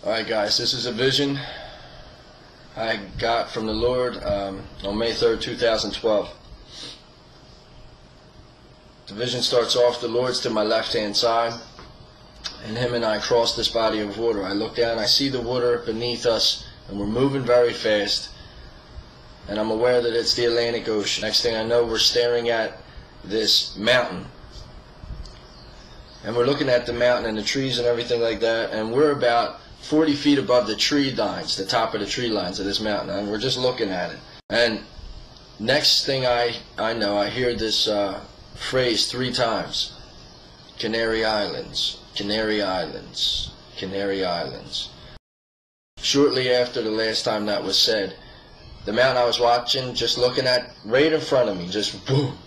Alright guys, this is a vision I got from the Lord on May 3rd, 2012. The vision starts off, the Lord's to my left hand side, and him and I cross this body of water. I look down, I see the water beneath us, and we're moving very fast, and I'm aware that it's the Atlantic Ocean. Next thing I know, we're staring at this mountain, and we're looking at the mountain and the trees and everything like that, and we're about 40 feet above the tree lines, the top of the tree lines of this mountain, and we're just looking at it. And next thing I know, I hear this phrase 3 times: Canary Islands, Canary Islands, Canary Islands. Shortly after the last time that was said, the mountain I was watching, just looking at, right in front of me, just boom.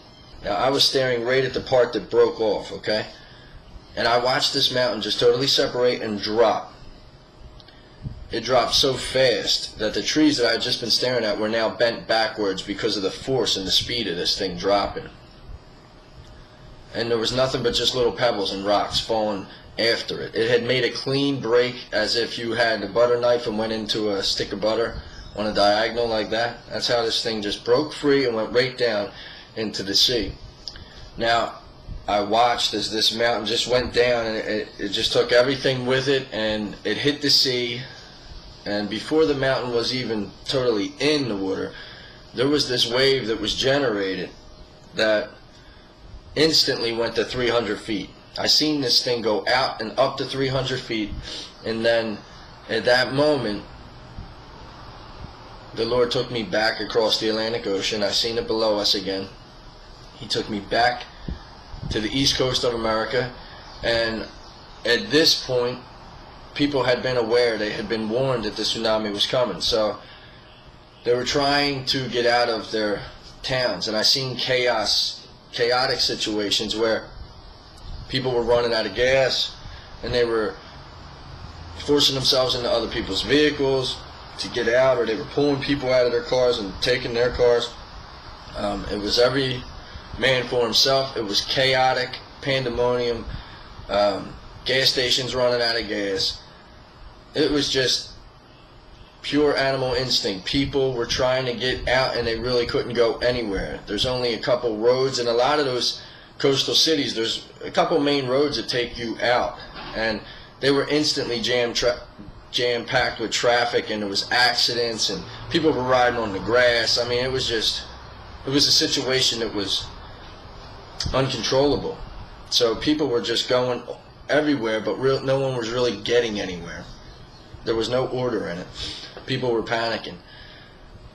Now I was staring right at the part that broke off, okay? And I watched this mountain just totally separate and drop. It dropped so fast that the trees that I had just been staring at were now bent backwards because of the force and the speed of this thing dropping. And there was nothing but just little pebbles and rocks falling after it. It had made a clean break, as if you had a butter knife and went into a stick of butter on a diagonal like that. That's how this thing just broke free and went right down into the sea. Now, I watched as this mountain just went down, and it just took everything with it, and it hit the sea. And before the mountain was even totally in the water, there was this wave that was generated that instantly went to 300 feet. I seen this thing go out and up to 300 feet, and then at that moment, the Lord took me back across the Atlantic Ocean. I seen it below us again. He took me back to the east coast of America, and at this point, people had been aware, they had been warned that the tsunami was coming, so they were trying to get out of their towns. And I seen chaotic situations where people were running out of gas, and they were forcing themselves into other people's vehicles to get out, or they were pulling people out of their cars and taking their cars. It was every man for himself. It was chaotic, pandemonium, gas stations running out of gas. It was just pure animal instinct. People were trying to get out, and they really couldn't go anywhere. There's only a couple roads, and a lot of those coastal cities, there's a couple main roads that take you out, and they were instantly jam-packed with traffic, and there was accidents, and people were riding on the grass. I mean, it was a situation that was uncontrollable. So people were just going everywhere, but no one was really getting anywhere. There was no order in it. People were panicking.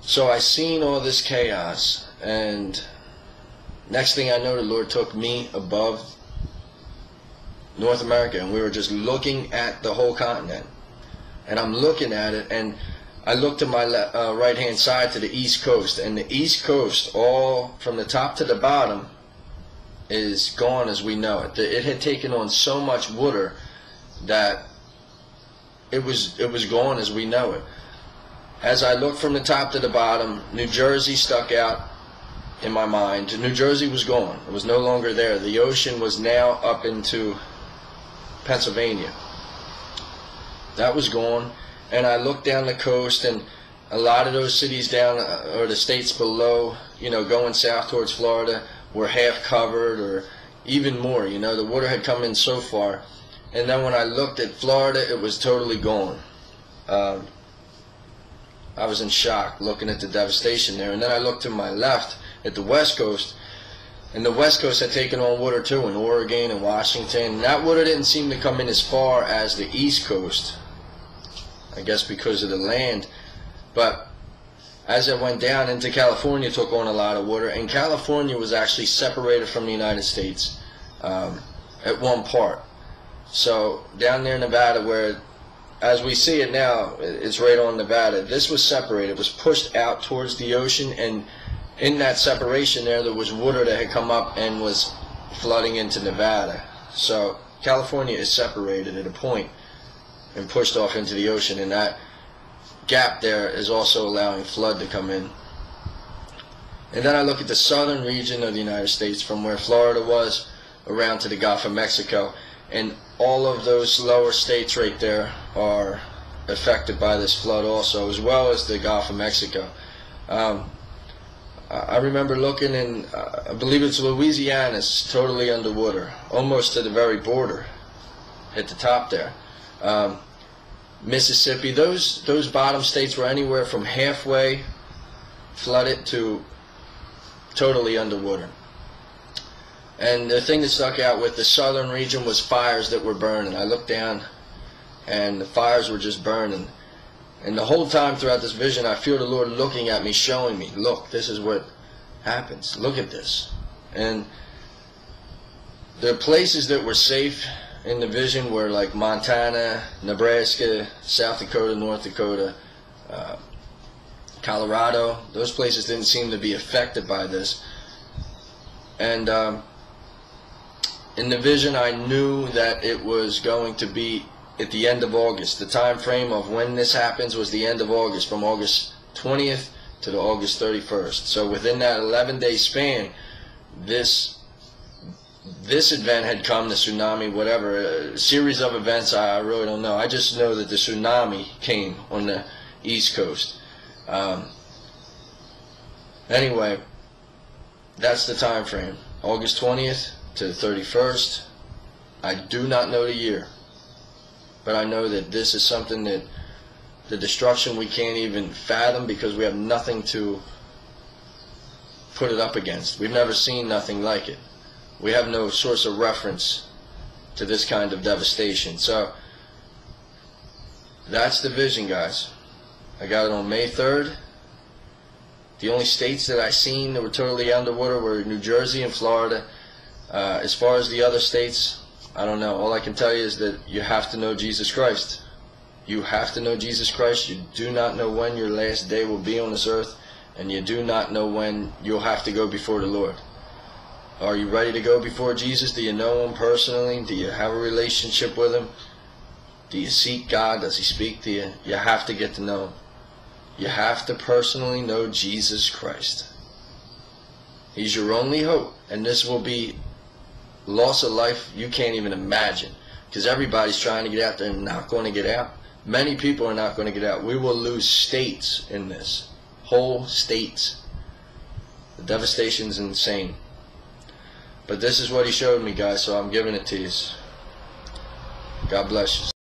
So I seen all this chaos, and next thing I know, the Lord took me above North America, and we were just looking at the whole continent. And I'm looking at it, and I looked to my right hand side to the east coast, and the east coast, all from the top to the bottom, is gone as we know it. It had taken on so much water that it was gone as we know it. As I looked from the top to the bottom, New Jersey stuck out in my mind. New Jersey was gone. It was no longer there. The ocean was now up into Pennsylvania. That was gone. And I looked down the coast, and a lot of those cities down, or the states below, you know, going south towards Florida, were half covered, or even more. You know, the water had come in so far. And then when I looked at Florida, it was totally gone. I was in shock looking at the devastation there. And then I looked to my left at the west coast, and the west coast had taken on water too, in Oregon and Washington. And that water didn't seem to come in as far as the east coast, I guess because of the land. But as it went down into California, it took on a lot of water, and California was actually separated from the United States at one part. So down there in Nevada, where as we see it now, it's right on Nevada, this was separated. It was pushed out towards the ocean, and in that separation there was water that had come up and was flooding into Nevada. So California is separated at a point and pushed off into the ocean, and that gap there is also allowing flood to come in. And then I look at the southern region of the United States, from where Florida was around to the Gulf of Mexico, and all of those lower states right there are affected by this flood also, as well as the Gulf of Mexico. I remember looking in, I believe it's Louisiana, it's totally underwater, almost to the very border, at the top there. Mississippi, those bottom states were anywhere from halfway flooded to totally underwater. And the thing that stuck out with the southern region was fires that were burning. I looked down and the fires were just burning. And the whole time throughout this vision, I feel the Lord looking at me, showing me, look, this is what happens. Look at this. And the places that were safe in the vision were like Montana, Nebraska, South Dakota, North Dakota, Colorado. Those places didn't seem to be affected by this. And in the vision, I knew that it was going to be at the end of August. The time frame of when this happens was the end of August, from August 20th to the August 31st. So within that 11-day span, this event had come, the tsunami, whatever, a series of events. I really don't know. I just know that the tsunami came on the East Coast. Anyway, that's the time frame, August 20th to the 31st. I do not know the year, but I know that this is something that the destruction we can't even fathom, because we have nothing to put it up against. We've never seen nothing like it. We have no source of reference to this kind of devastation. So that's the vision, guys. I got it on May 3rd. The only states that I seen that were totally underwater were New Jersey and Florida. As far as the other states, I don't know. All I can tell you is that you have to know Jesus Christ. You have to know Jesus Christ. You do not know when your last day will be on this earth, and you do not know when you'll have to go before the Lord. Are you ready to go before Jesus? Do you know Him personally? Do you have a relationship with Him? Do you seek God? Does He speak to you? You have to get to know Him. You have to personally know Jesus Christ. He's your only hope, and this will be loss of life you can't even imagine, because everybody's trying to get out there and not going to get out. Many people are not going to get out. We will lose states in this, whole states. The devastation's insane. But this is what He showed me, guys, so I'm giving it to you. God bless you.